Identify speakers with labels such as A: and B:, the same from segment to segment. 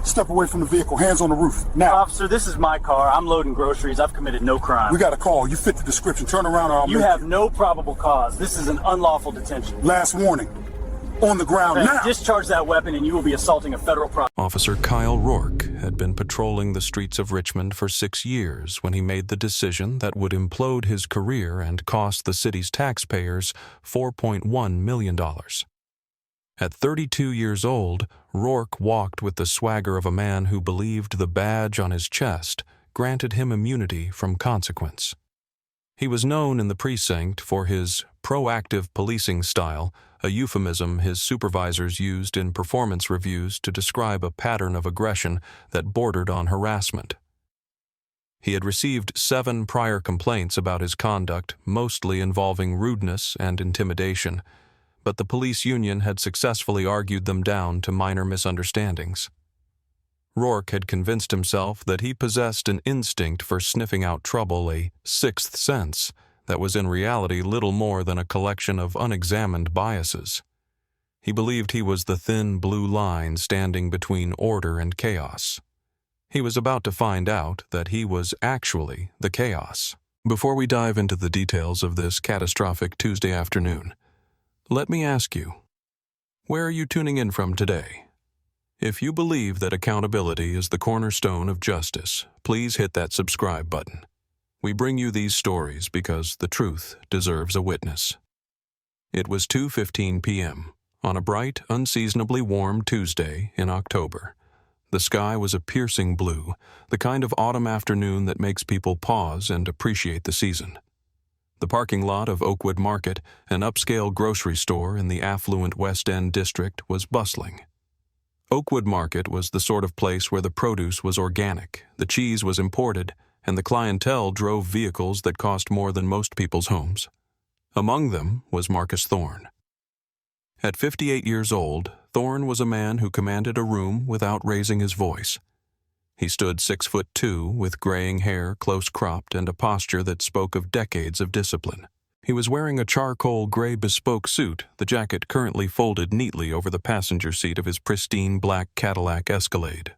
A: Step away from the vehicle. Hands on the roof. Now.
B: Officer, this is my car. I'm loading groceries. I've committed no crime.
A: We got a call. You fit the description. Turn around or I'll
B: You have no probable cause. This is an unlawful detention.
A: Last warning. On the ground now.
B: Discharge that weapon and you will be assaulting a federal property.
C: Officer Kyle Rourke had been patrolling the streets of Richmond for 6 years when he made the decision that would implode his career and cost the city's taxpayers $4.1 million. At 32 years old, Rourke walked with the swagger of a man who believed the badge on his chest granted him immunity from consequence. He was known in the precinct for his proactive policing style, a euphemism his supervisors used in performance reviews to describe a pattern of aggression that bordered on harassment. He had received 7 prior complaints about his conduct, mostly involving rudeness and intimidation, but the police union had successfully argued them down to minor misunderstandings. Rourke had convinced himself that he possessed an instinct for sniffing out trouble, a sixth sense, that was in reality little more than a collection of unexamined biases. He believed he was the thin blue line standing between order and chaos. He was about to find out that he was actually the chaos. Before we dive into the details of this catastrophic Tuesday afternoon, let me ask you, where are you tuning in from today? If you believe that accountability is the cornerstone of justice, please hit that subscribe button. We bring you these stories because the truth deserves a witness. It was 2:15 p.m. on a bright, unseasonably warm Tuesday in October. The sky was a piercing blue, the kind of autumn afternoon that makes people pause and appreciate the season. The parking lot of Oakwood Market, an upscale grocery store in the affluent West End district, was bustling. Oakwood Market was the sort of place where the produce was organic, the cheese was imported, and the clientele drove vehicles that cost more than most people's homes. Among them was Marcus Thorne. At 58 years old, Thorne was a man who commanded a room without raising his voice. He stood 6'2", with graying hair, close-cropped, and a posture that spoke of decades of discipline. He was wearing a charcoal gray bespoke suit, the jacket currently folded neatly over the passenger seat of his pristine black Cadillac Escalade.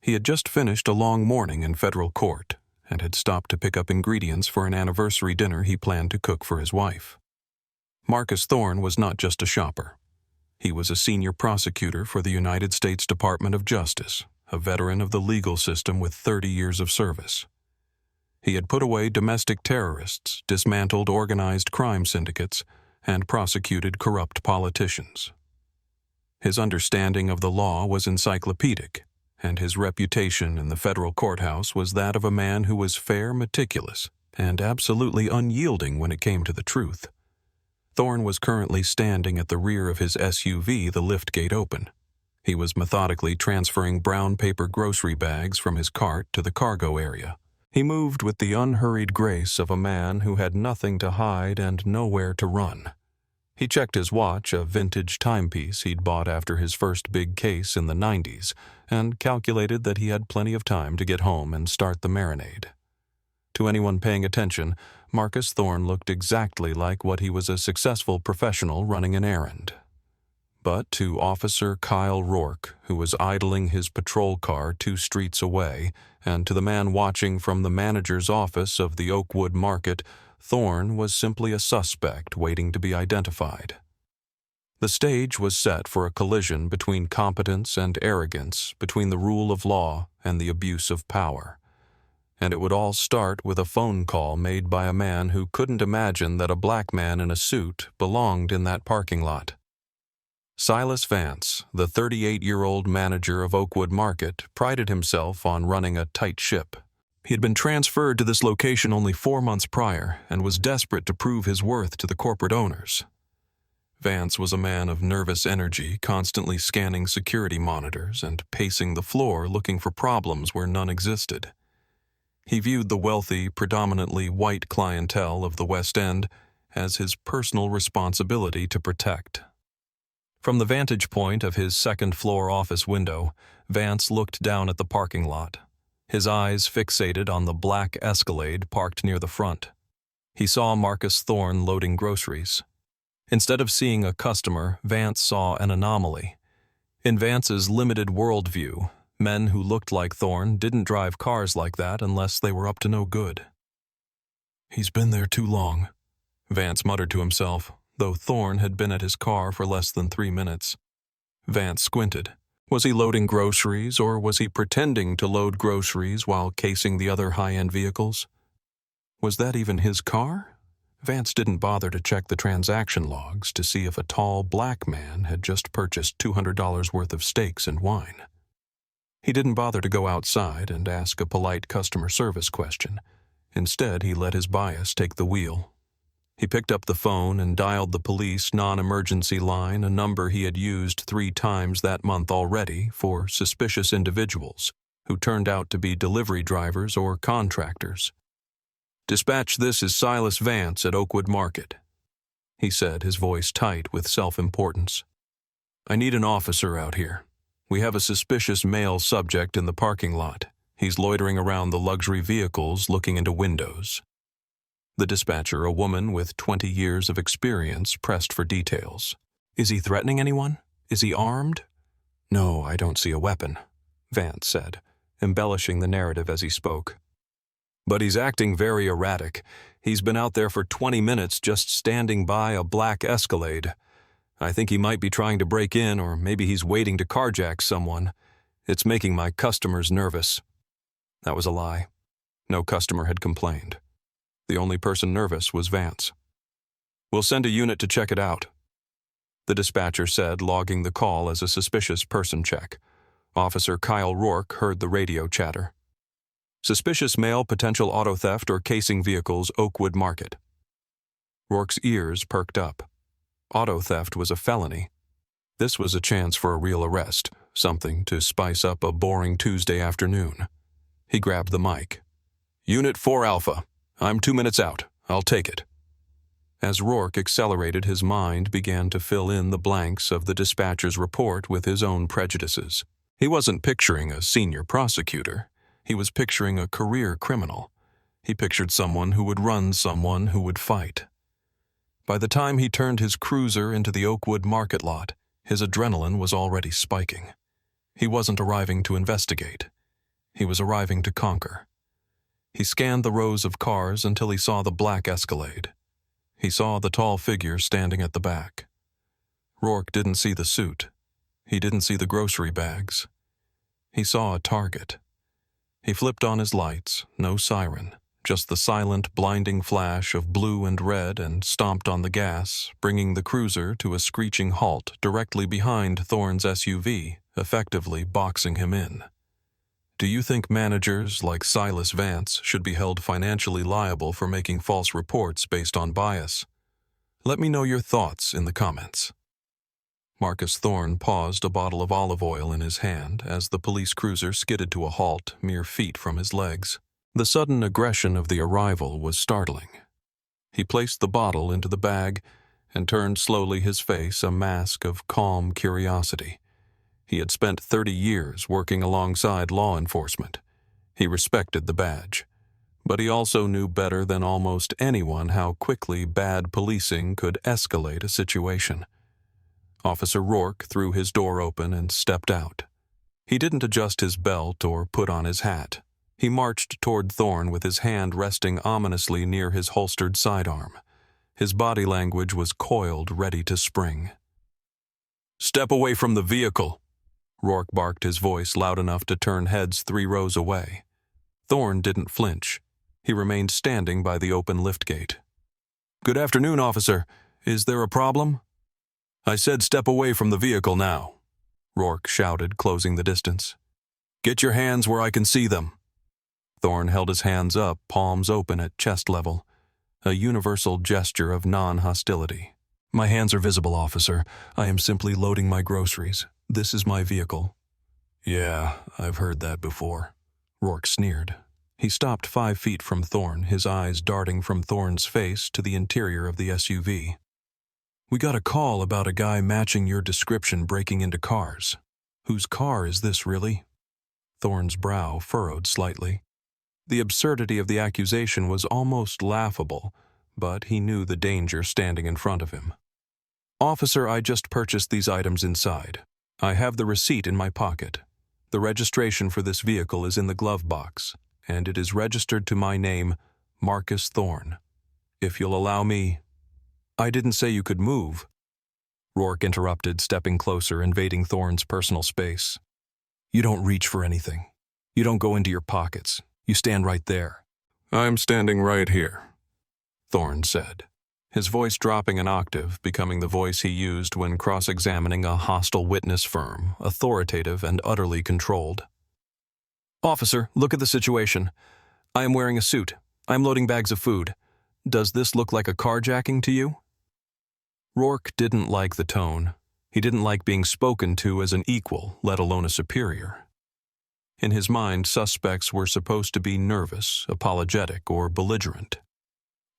C: He had just finished a long morning in federal court and had stopped to pick up ingredients for an anniversary dinner he planned to cook for his wife. Marcus Thorne was not just a shopper. He was a senior prosecutor for the United States Department of Justice, a veteran of the legal system with 30 years of service. He had put away domestic terrorists, dismantled organized crime syndicates, and prosecuted corrupt politicians. His understanding of the law was encyclopedic, and his reputation in the federal courthouse was that of a man who was fair, meticulous, and absolutely unyielding when it came to the truth. Thorne was currently standing at the rear of his SUV, the liftgate open. He was methodically transferring brown paper grocery bags from his cart to the cargo area. He moved with the unhurried grace of a man who had nothing to hide and nowhere to run. He checked his watch, a vintage timepiece he'd bought after his first big case in the 90s, and calculated that he had plenty of time to get home and start the marinade. To anyone paying attention, Marcus Thorne looked exactly like what he was, a successful professional running an errand. But to Officer Kyle Rourke, who was idling his patrol car 2 streets away, and to the man watching from the manager's office of the Oakwood Market, Thorne was simply a suspect waiting to be identified. The stage was set for a collision between competence and arrogance, between the rule of law and the abuse of power. And it would all start with a phone call made by a man who couldn't imagine that a black man in a suit belonged in that parking lot. Silas Vance, the 38-year-old manager of Oakwood Market, prided himself on running a tight ship. He had been transferred to this location only 4 months prior and was desperate to prove his worth to the corporate owners. Vance was a man of nervous energy, constantly scanning security monitors and pacing the floor looking for problems where none existed. He viewed the wealthy, predominantly white clientele of the West End as his personal responsibility to protect. From the vantage point of his second-floor office window, Vance looked down at the parking lot, his eyes fixated on the black Escalade parked near the front. He saw Marcus Thorne loading groceries. Instead of seeing a customer, Vance saw an anomaly. In Vance's limited worldview, Men who looked like Thorne didn't drive cars like that unless they were up to no good. "He's been there too long," Vance muttered to himself, though Thorne had been at his car for less than 3 minutes. Vance squinted. Was he loading groceries, or was he pretending to load groceries while casing the other high-end vehicles? Was that even his car? Vance didn't bother to check the transaction logs to see if a tall black man had just purchased $200 worth of steaks and wine. He didn't bother to go outside and ask a polite customer service question. Instead, he let his bias take the wheel. He picked up the phone and dialed the police non-emergency line, a number he had used 3 times that month already for suspicious individuals who turned out to be delivery drivers or contractors. "Dispatch, this is Silas Vance at Oakwood Market," he said, his voice tight with self-importance. "I need an officer out here. We have a suspicious male subject in the parking lot. He's loitering around the luxury vehicles looking into windows." The dispatcher, a woman with 20 years of experience, pressed for details. "Is he threatening anyone? Is he armed?" "No, I don't see a weapon," Vance said, embellishing the narrative as he spoke. "But he's acting very erratic. He's been out there for 20 minutes just standing by a black Escalade. I think he might be trying to break in, or maybe he's waiting to carjack someone. It's making my customers nervous." That was a lie. No customer had complained. The only person nervous was Vance. "We'll send a unit to check it out," the dispatcher said, logging the call as a suspicious person check. Officer Kyle Rourke heard the radio chatter. "Suspicious male, potential auto theft or casing vehicles, Oakwood Market." Rourke's ears perked up. Auto theft was a felony. This was a chance for a real arrest, something to spice up a boring Tuesday afternoon. He grabbed the mic. "Unit 4 Alpha. I'm 2 minutes out. I'll take it." As Rourke accelerated, his mind began to fill in the blanks of the dispatcher's report with his own prejudices. He wasn't picturing a senior prosecutor. He was picturing a career criminal. He pictured someone who would run someone who would fight. By the time he turned his cruiser into the Oakwood Market lot, his adrenaline was already spiking. He wasn't arriving to investigate. He was arriving to conquer. He scanned the rows of cars until he saw the black Escalade. He saw the tall figure standing at the back. Rourke didn't see the suit. He didn't see the grocery bags. He saw a target. He flipped on his lights, no siren, just the silent, blinding flash of blue and red, and stomped on the gas, bringing the cruiser to a screeching halt directly behind Thorne's SUV, effectively boxing him in. Do you think managers like Silas Vance should be held financially liable for making false reports based on bias? Let me know your thoughts in the comments. Marcus Thorne paused, a bottle of olive oil in his hand, as the police cruiser skidded to a halt mere feet from his legs. The sudden aggression of the arrival was startling. He placed the bottle into the bag and turned slowly, his face a mask of calm curiosity. He had spent 30 years working alongside law enforcement. He respected the badge. But he also knew better than almost anyone how quickly bad policing could escalate a situation. Officer Rourke threw his door open and stepped out. He didn't adjust his belt or put on his hat. He marched toward Thorne with his hand resting ominously near his holstered sidearm. His body language was coiled, ready to spring. "Step away from the vehicle," Rourke barked, his voice loud enough to turn heads 3 rows away. Thorne didn't flinch. He remained standing by the open liftgate. "Good afternoon, officer. Is there a problem?" "I said step away from the vehicle now," Rourke shouted, closing the distance. "Get your hands where I can see them." Thorne held his hands up, palms open at chest level, a universal gesture of non-hostility. "My hands are visible, officer. I am simply loading my groceries. This is my vehicle." "Yeah, I've heard that before," Rourke sneered. He stopped 5 feet from Thorne, his eyes darting from Thorne's face to the interior of the SUV. "We got a call about a guy matching your description breaking into cars. Whose car is this, really?" Thorne's brow furrowed slightly. The absurdity of the accusation was almost laughable, but he knew the danger standing in front of him. "Officer, I just purchased these items inside. I have the receipt in my pocket. The registration for this vehicle is in the glove box, and it is registered to my name, Marcus Thorne. If you'll allow me—" "I didn't say you could move," Rourke interrupted, stepping closer, invading Thorne's personal space. "You don't reach for anything. You don't go into your pockets. You stand right there." "I'm standing right here," Thorne said, his voice dropping an octave, becoming the voice he used when cross-examining a hostile witness firm, authoritative and utterly controlled. "Officer, look at the situation. I am wearing a suit. I am loading bags of food. Does this look like a carjacking to you?" Rourke didn't like the tone. He didn't like being spoken to as an equal, let alone a superior. In his mind, suspects were supposed to be nervous, apologetic, or belligerent.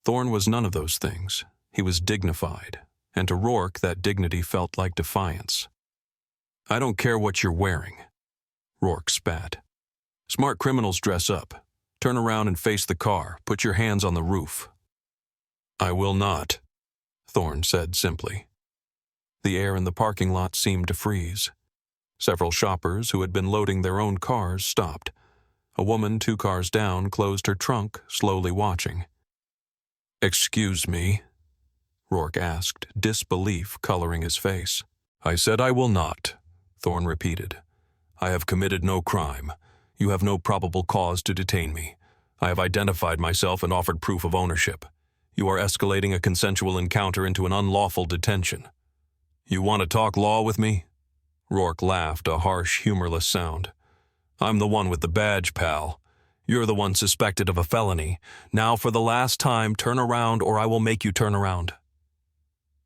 C: Thorne was none of those things. He was dignified, and to Rourke that dignity felt like defiance. "I don't care what you're wearing," Rourke spat. "Smart criminals dress up. Turn around and face the car. Put your hands on the roof." "I will not," Thorne said simply. The air in the parking lot seemed to freeze. Several shoppers who had been loading their own cars stopped. A woman 2 cars down closed her trunk, slowly watching. "Excuse me?" Rourke asked, disbelief coloring his face. "I said I will not," Thorne repeated. "I have committed no crime. You have no probable cause to detain me. I have identified myself and offered proof of ownership. You are escalating a consensual encounter into an unlawful detention. You want to talk law with me?" Rourke laughed, a harsh, humorless sound. "I'm the one with the badge, pal. You're the one suspected of a felony. Now, for the last time, turn around or I will make you turn around."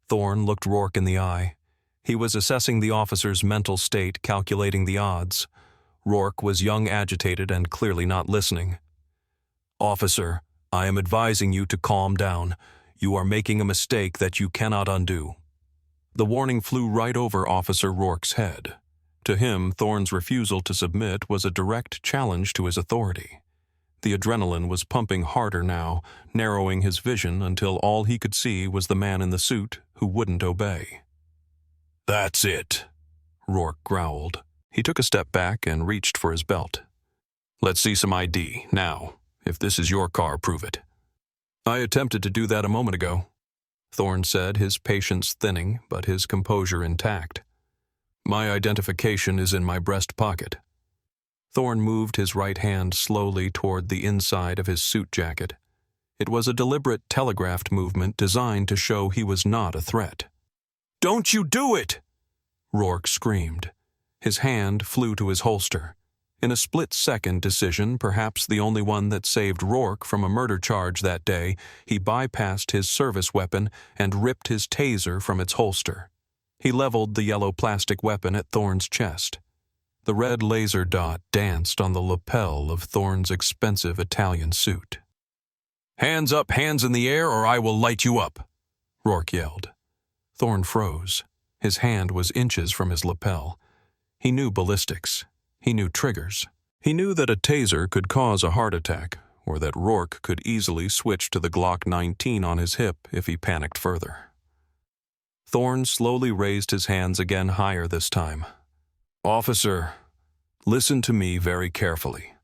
C: Thorne looked Rourke in the eye. He was assessing the officer's mental state, calculating the odds. Rourke was young, agitated, and clearly not listening. "Officer, I am advising you to calm down. You are making a mistake that you cannot undo." The warning flew right over Officer Rourke's head. To him, Thorne's refusal to submit was a direct challenge to his authority. The adrenaline was pumping harder now, narrowing his vision until all he could see was the man in the suit who wouldn't obey. "That's it," Rourke growled. He took a step back and reached for his belt. "Let's see some ID, now. If this is your car, prove it." "I attempted to do that a moment ago," Thorne said, his patience thinning, but his composure intact. "My identification is in my breast pocket." Thorne moved his right hand slowly toward the inside of his suit jacket. It was a deliberate telegraphed movement designed to show he was not a threat. "Don't you do it!" Rourke screamed. His hand flew to his holster. In a split-second decision, perhaps the only one that saved Rourke from a murder charge that day, he bypassed his service weapon and ripped his taser from its holster. He leveled the yellow plastic weapon at Thorne's chest. The red laser dot danced on the lapel of Thorne's expensive Italian suit. "Hands up, hands in the air, or I will light you up," Rourke yelled. Thorne froze. His hand was inches from his lapel. He knew ballistics. He knew triggers. He knew that a taser could cause a heart attack, or that Rourke could easily switch to the Glock 19 on his hip if he panicked further. Thorne slowly raised his hands again higher this time. "Officer, listen to me very carefully.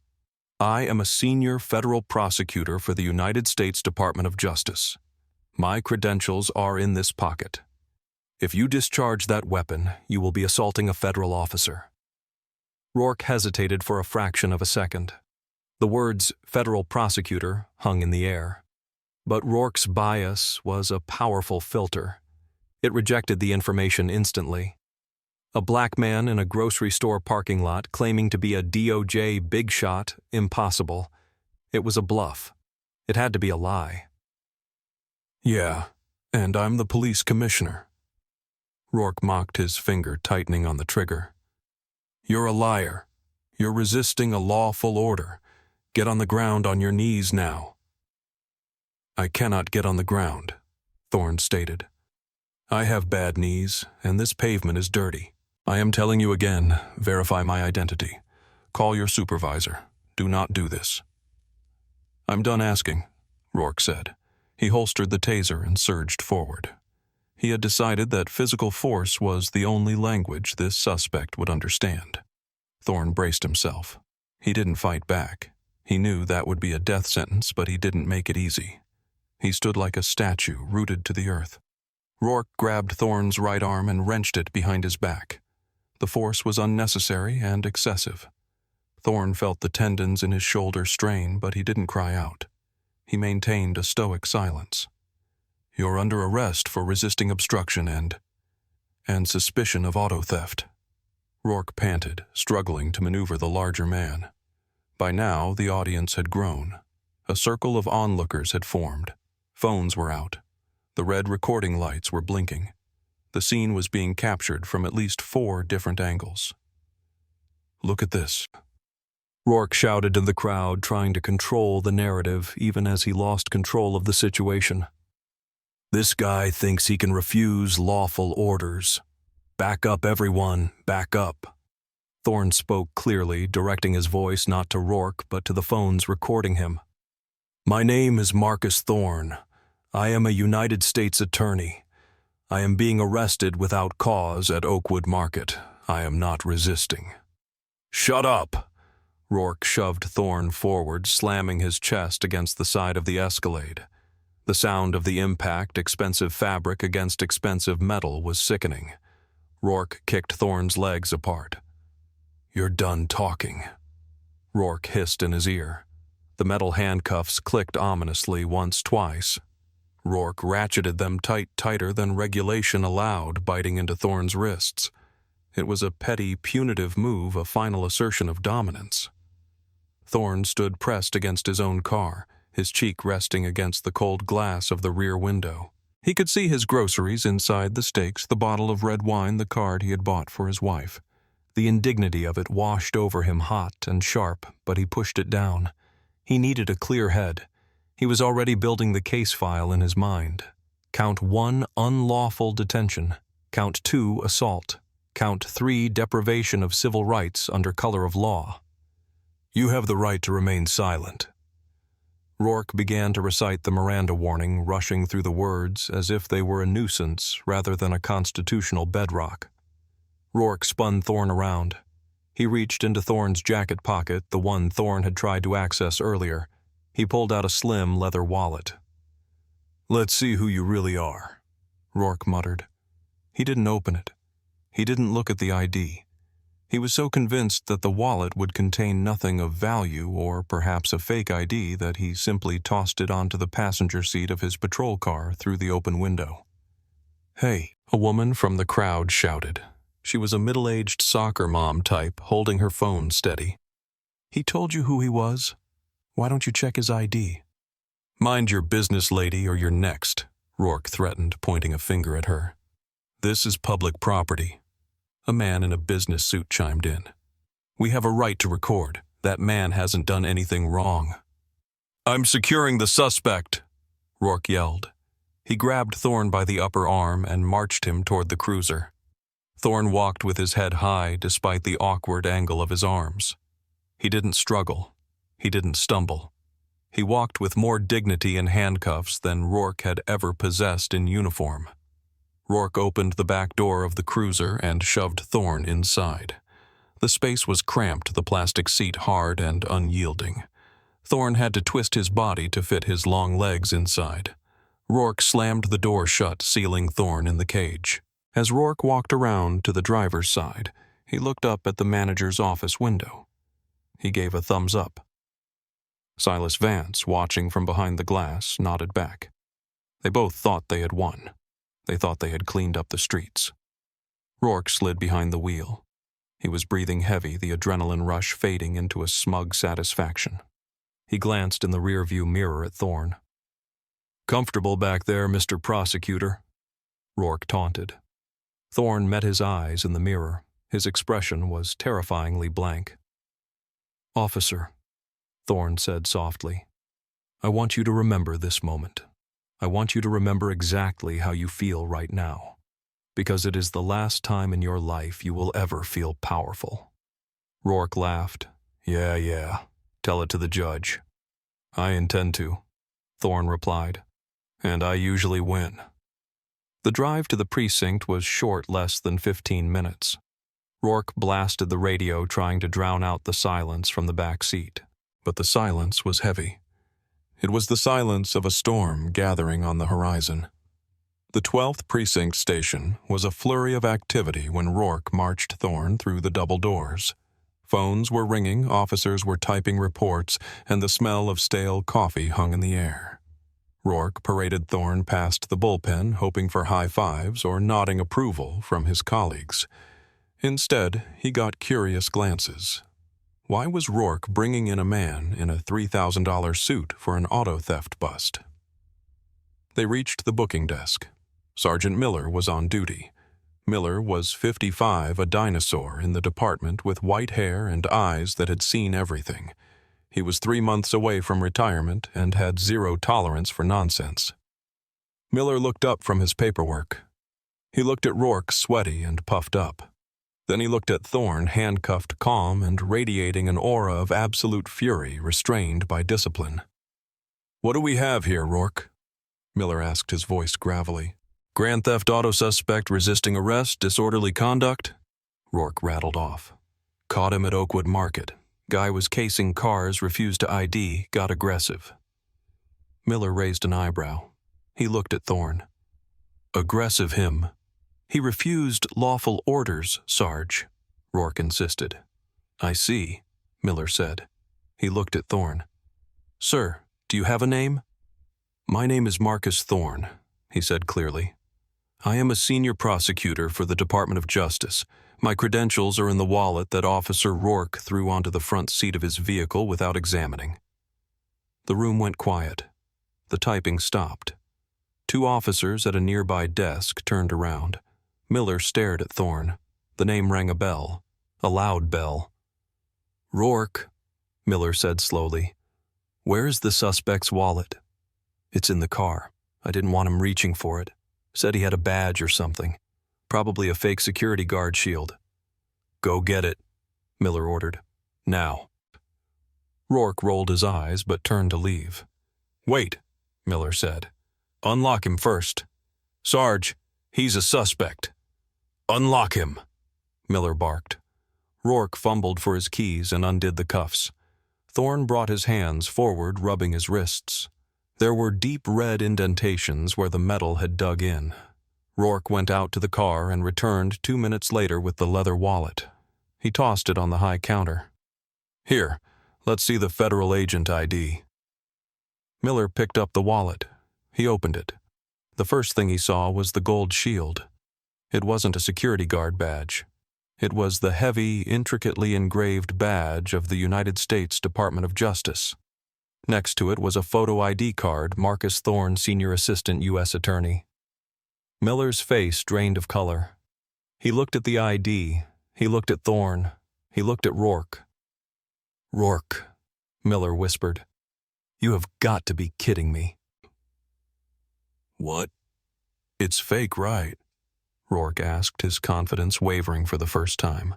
C: I am a senior federal prosecutor for the United States Department of Justice. My credentials are in this pocket. If you discharge that weapon, you will be assaulting a federal officer." Rourke hesitated for a fraction of a second. The words "federal prosecutor" hung in the air. But Rourke's bias was a powerful filter. It rejected the information instantly. A black man in a grocery store parking lot claiming to be a DOJ big shot, impossible. It was a bluff. It had to be a lie. "Yeah, and I'm the police commissioner." Rourke mocked, his finger tightening on the trigger. "You're a liar. You're resisting a lawful order. Get on the ground on your knees now." "I cannot get on the ground," Thorne stated. "I have bad knees, and this pavement is dirty. I am telling you again, verify my identity. Call your supervisor. Do not do this." "I'm done asking," Rourke said. He holstered the taser and surged forward. He had decided that physical force was the only language this suspect would understand. Thorne braced himself. He didn't fight back. He knew that would be a death sentence, but he didn't make it easy. He stood like a statue, rooted to the earth. Rourke grabbed Thorne's right arm and wrenched it behind his back. The force was unnecessary and excessive. Thorne felt the tendons in his shoulder strain, but he didn't cry out. He maintained a stoic silence. "You're under arrest for resisting obstruction and suspicion of auto theft." Rourke panted, struggling to maneuver the larger man. By now, the audience had grown. A circle of onlookers had formed. Phones were out. The red recording lights were blinking. The scene was being captured from at least 4 different angles. "Look at this." Rourke shouted to the crowd, trying to control the narrative even as he lost control of the situation. "This guy thinks he can refuse lawful orders. Back up, everyone, back up." Thorne spoke clearly, directing his voice not to Rourke but to the phones recording him. "My name is Marcus Thorne. I am a United States attorney. I am being arrested without cause at Oakwood Market. I am not resisting." "Shut up!" Rourke shoved Thorne forward, slamming his chest against the side of the Escalade. The sound of the impact, expensive fabric against expensive metal, was sickening. Rourke kicked Thorne's legs apart. "You're done talking." Rourke hissed in his ear. The metal handcuffs clicked ominously twice. Rourke ratcheted them tighter than regulation allowed, biting into Thorne's wrists. It was a petty, punitive move, a final assertion of dominance. Thorne stood pressed against his own car, his cheek resting against the cold glass of the rear window. He could see his groceries inside, the steaks, the bottle of red wine, the card he had bought for his wife. The indignity of it washed over him hot and sharp, but he pushed it down. He needed a clear head. He was already building the case file in his mind. Count 1, unlawful detention. Count 2, assault. Count 3, deprivation of civil rights under color of law. "You have the right to remain silent." Rourke began to recite the Miranda warning, rushing through the words as if they were a nuisance rather than a constitutional bedrock. Rourke spun Thorne around. He reached into Thorne's jacket pocket, the one Thorne had tried to access earlier. He pulled out a slim leather wallet. "Let's see who you really are," Rourke muttered. He didn't open it. He didn't look at the ID. He was so convinced that the wallet would contain nothing of value, or perhaps a fake ID, that he simply tossed it onto the passenger seat of his patrol car through the open window. "Hey," a woman from the crowd shouted. She was a middle-aged soccer mom type, holding her phone steady. "He told you who he was? Why don't you check his ID?" "Mind your business, lady, or you're next," Rourke threatened, pointing a finger at her. "This is public property." A man in a business suit chimed in. "We have a right to record. That man hasn't done anything wrong." "I'm securing the suspect," Rourke yelled. He grabbed Thorne by the upper arm and marched him toward the cruiser. Thorne walked with his head high despite the awkward angle of his arms. He didn't struggle. He didn't stumble. He walked with more dignity in handcuffs than Rourke had ever possessed in uniform. Rourke opened the back door of the cruiser and shoved Thorne inside. The space was cramped, the plastic seat hard and unyielding. Thorne had to twist his body to fit his long legs inside. Rourke slammed the door shut, sealing Thorne in the cage. As Rourke walked around to the driver's side, he looked up at the manager's office window. He gave a thumbs up. Silas Vance, watching from behind the glass, nodded back. They both thought they had won. They thought they had cleaned up the streets. Rourke slid behind the wheel. He was breathing heavy, the adrenaline rush fading into a smug satisfaction. He glanced in the rearview mirror at Thorne. "Comfortable back there, Mr. Prosecutor?" Rourke taunted. Thorne met his eyes in the mirror. His expression was terrifyingly blank. "Officer," Thorne said softly, "I want you to remember this moment. I want you to remember exactly how you feel right now, because it is the last time in your life you will ever feel powerful." Rourke laughed. Yeah. Tell it to the judge." "I intend to," Thorne replied. "And I usually win." The drive to the precinct was short, less than 15 minutes. Rourke blasted the radio, trying to drown out the silence from the back seat. But the silence was heavy. It was the silence of a storm gathering on the horizon. The 12th Precinct Station was a flurry of activity when Rourke marched Thorne through the double doors. Phones were ringing, officers were typing reports, and the smell of stale coffee hung in the air. Rourke paraded Thorne past the bullpen, hoping for high fives or nodding approval from his colleagues. Instead, he got curious glances. Why was Rourke bringing in a man in a $3,000 suit for an auto theft bust? They reached the booking desk. Sergeant Miller was on duty. Miller was 55, a dinosaur in the department with white hair and eyes that had seen everything. He was 3 months away from retirement and had zero tolerance for nonsense. Miller looked up from his paperwork. He looked at Rourke, sweaty and puffed up. Then he looked at Thorne, handcuffed, calm, and radiating an aura of absolute fury, restrained by discipline. "What do we have here, Rourke?" Miller asked, his voice gravelly. "Grand theft auto suspect resisting arrest, disorderly conduct?" Rourke rattled off. "Caught him at Oakwood Market. Guy was casing cars, refused to ID, got aggressive." Miller raised an eyebrow. He looked at Thorne. "Aggressive him. He refused lawful orders, Sarge," Rourke insisted. "I see," Miller said. He looked at Thorne. "Sir, do you have a name?" "My name is Marcus Thorne," he said clearly. "I am a senior prosecutor for the Department of Justice. My credentials are in the wallet that Officer Rourke threw onto the front seat of his vehicle without examining." The room went quiet. The typing stopped. 2 officers at a nearby desk turned around. Miller stared at Thorne. The name rang a bell. A loud bell. "Rourke," Miller said slowly. "Where is the suspect's wallet?" "It's in the car. I didn't want him reaching for it. Said he had a badge or something. Probably a fake security guard shield." "Go get it," Miller ordered. "Now." Rourke rolled his eyes but turned to leave. "Wait," Miller said. "Unlock him first. Sarge, he's a suspect." "Unlock him," Miller barked. Rourke fumbled for his keys and undid the cuffs. Thorne brought his hands forward, rubbing his wrists. There were deep red indentations where the metal had dug in. Rourke went out to the car and returned 2 minutes later with the leather wallet. He tossed it on the high counter. "Here, let's see the federal agent ID." Miller picked up the wallet. He opened it. The first thing he saw was the gold shield. It wasn't a security guard badge. It was the heavy, intricately engraved badge of the United States Department of Justice. Next to it was a photo ID card, Marcus Thorne, Senior Assistant U.S. Attorney. Miller's face drained of color. He looked at the ID. He looked at Thorne. He looked at Rourke. "Rourke," Miller whispered. "You have got to be kidding me." "What? It's fake, right?" Rourke asked, his confidence wavering for the first time.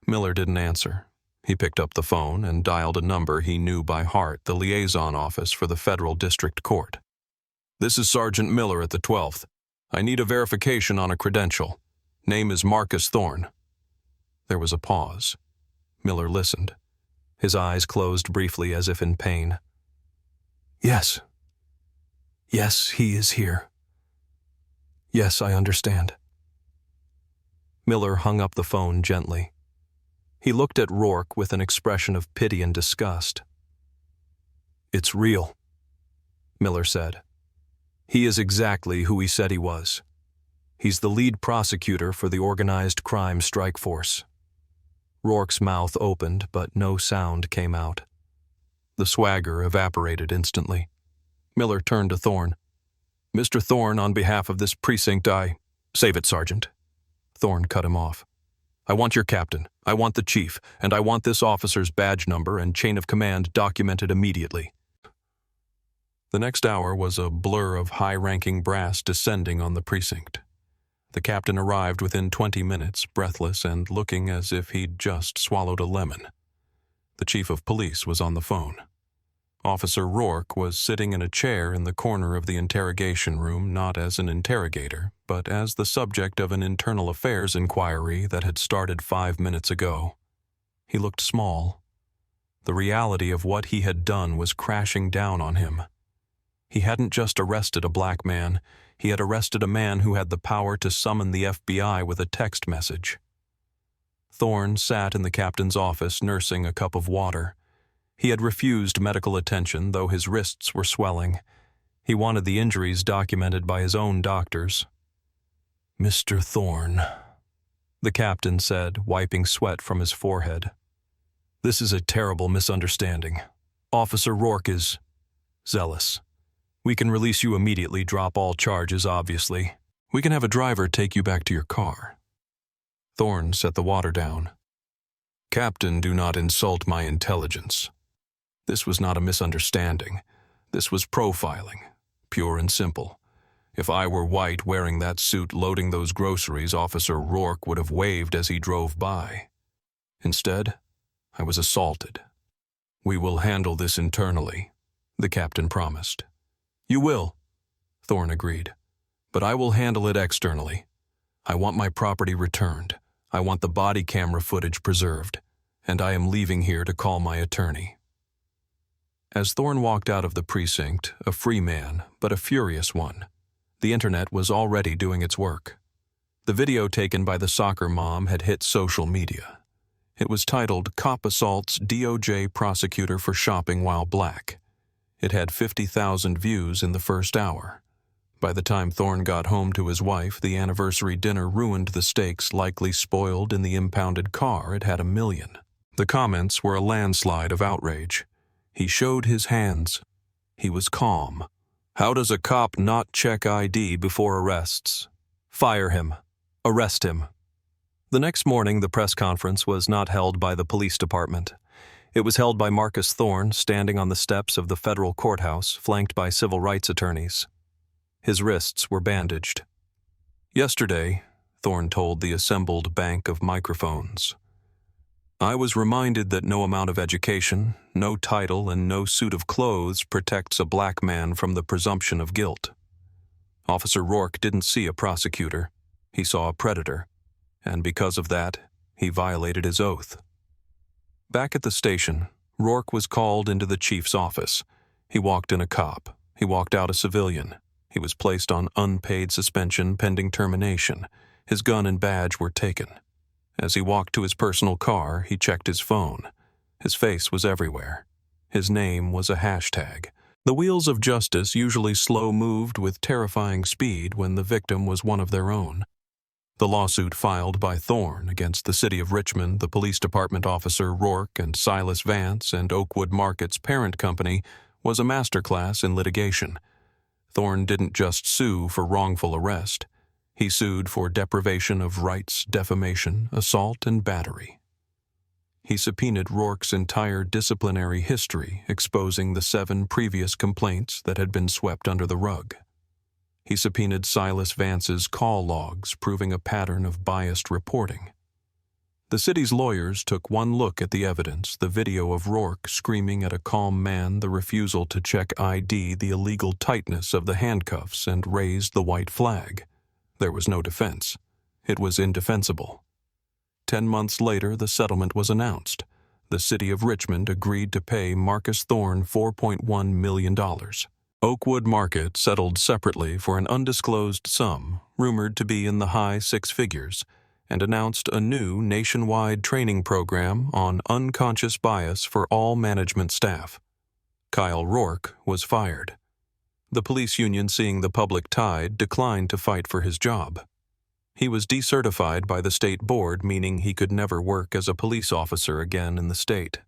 C: Miller didn't answer. He picked up the phone and dialed a number he knew by heart, the liaison office for the Federal District Court. "This is Sergeant Miller at the 12th. I need a verification on a credential. Name is Marcus Thorne." There was a pause. Miller listened. His eyes closed briefly as if in pain. "Yes. Yes, he is here. Yes, I understand." Miller hung up the phone gently. He looked at Rourke with an expression of pity and disgust. "It's real," Miller said. "He is exactly who he said he was. He's the lead prosecutor for the organized crime strike force." Rourke's mouth opened, but no sound came out. The swagger evaporated instantly. Miller turned to Thorne. "Mr. Thorne, on behalf of this precinct, Save it, Sergeant." Thorne cut him off. "I want your captain, I want the chief, and I want this officer's badge number and chain of command documented immediately." The next hour was a blur of high-ranking brass descending on the precinct. The captain arrived within 20 minutes, breathless and looking as if he'd just swallowed a lemon. The chief of police was on the phone. Officer Rourke was sitting in a chair in the corner of the interrogation room, not as an interrogator, but as the subject of an internal affairs inquiry that had started 5 minutes ago. He looked small. The reality of what he had done was crashing down on him. He hadn't just arrested a black man, he had arrested a man who had the power to summon the FBI with a text message. Thorne sat in the captain's office nursing a cup of water. He had refused medical attention, though his wrists were swelling. He wanted the injuries documented by his own doctors. "Mr. Thorne," the captain said, wiping sweat from his forehead. "This is a terrible misunderstanding. Officer Rourke is zealous. We can release you immediately, drop all charges, obviously. We can have a driver take you back to your car." Thorne set the water down. "Captain, do not insult my intelligence. This was not a misunderstanding. This was profiling, pure and simple. If I were white wearing that suit loading those groceries, Officer Rourke would have waved as he drove by. Instead, I was assaulted. We will handle this internally," the captain promised. "You will," Thorne agreed. "But I will handle it externally. I want my property returned. I want the body camera footage preserved. And I am leaving here to call my attorney." As Thorne walked out of the precinct, a free man, but a furious one, the internet was already doing its work. The video taken by the soccer mom had hit social media. It was titled "Cop Assaults DOJ Prosecutor for Shopping While Black." It had 50,000 views in the first hour. By the time Thorne got home to his wife, the anniversary dinner ruined the steaks likely spoiled in the impounded car. It had 1 million. The comments were a landslide of outrage. He showed his hands. He was calm. How does a cop not check ID before arrests? Fire him. Arrest him. The next morning, the press conference was not held by the police department. It was held by Marcus Thorne, standing on the steps of the federal courthouse, flanked by civil rights attorneys. His wrists were bandaged. "Yesterday," Thorne told the assembled bank of microphones, "I was reminded that no amount of education, no title, and no suit of clothes protects a black man from the presumption of guilt. Officer Rourke didn't see a prosecutor. He saw a predator. And because of that, he violated his oath." Back at the station, Rourke was called into the chief's office. He walked in a cop. He walked out a civilian. He was placed on unpaid suspension pending termination. His gun and badge were taken. As he walked to his personal car, he checked his phone. His face was everywhere. His name was a hashtag. The wheels of justice usually slow-moved with terrifying speed when the victim was one of their own. The lawsuit filed by Thorne against the city of Richmond, the police department officer Rourke, and Silas Vance and Oakwood Market's parent company was a masterclass in litigation. Thorne didn't just sue for wrongful arrest. He sued for deprivation of rights, defamation, assault, and battery. He subpoenaed Rourke's entire disciplinary history, exposing the 7 previous complaints that had been swept under the rug. He subpoenaed Silas Vance's call logs, proving a pattern of biased reporting. The city's lawyers took one look at the evidence, the video of Rourke screaming at a calm man, the refusal to check ID, the illegal tightness of the handcuffs, and raised the white flag. There was no defense. It was indefensible. 10 months later, the settlement was announced. The city of Richmond agreed to pay Marcus Thorne $4.1 million. Oakwood Market settled separately for an undisclosed sum, rumored to be in the high 6 figures, and announced a new nationwide training program on unconscious bias for all management staff. Kyle Rourke was fired. The police union, seeing the public tide, declined to fight for his job. He was decertified by the state board, meaning he could never work as a police officer again in the state.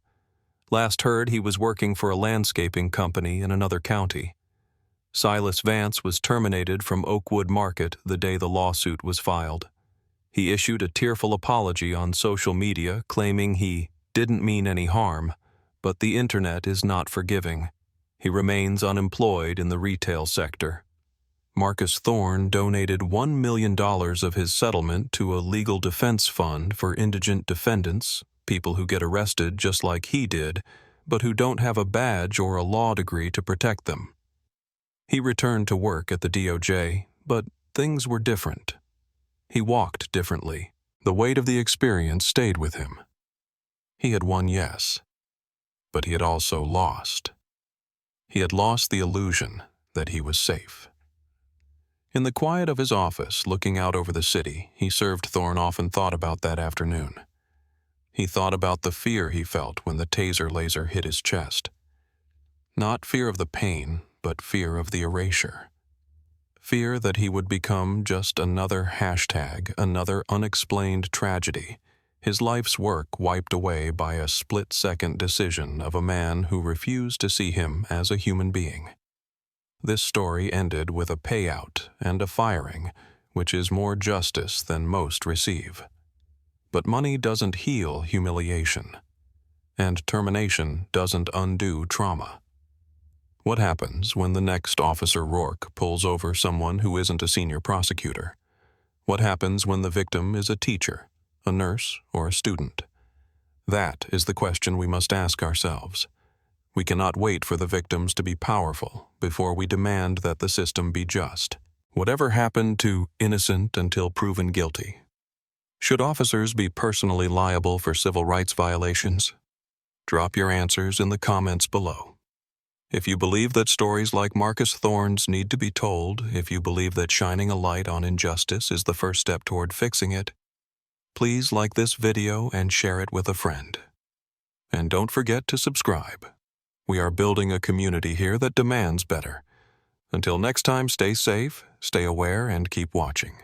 C: Last heard, he was working for a landscaping company in another county. Silas Vance was terminated from Oakwood Market the day the lawsuit was filed. He issued a tearful apology on social media, claiming he didn't mean any harm, but the internet is not forgiving. He remains unemployed in the retail sector. Marcus Thorne donated $1 million of his settlement to a legal defense fund for indigent defendants, people who get arrested just like he did, but who don't have a badge or a law degree to protect them. He returned to work at the DOJ, but things were different. He walked differently. The weight of the experience stayed with him. He had won, yes, but he had also lost. He had lost the illusion that he was safe. In the quiet of his office, looking out over the city, he served Thorne often thought about that afternoon. He thought about the fear he felt when the taser laser hit his chest. Not fear of the pain, but fear of the erasure. Fear that he would become just another hashtag, another unexplained tragedy, his life's work wiped away by a split-second decision of a man who refused to see him as a human being. This story ended with a payout and a firing, which is more justice than most receive. But money doesn't heal humiliation, and termination doesn't undo trauma. What happens when the next Officer Rourke pulls over someone who isn't a senior prosecutor? What happens when the victim is a teacher, a nurse, or a student? That is the question we must ask ourselves. We cannot wait for the victims to be powerful before we demand that the system be just. Whatever happened to innocent until proven guilty? Should officers be personally liable for civil rights violations? Drop your answers in the comments below. If you believe that stories like Marcus Thorne's need to be told, if you believe that shining a light on injustice is the first step toward fixing it, please like this video and share it with a friend. And don't forget to subscribe. We are building a community here that demands better. Until next time, stay safe, stay aware, and keep watching.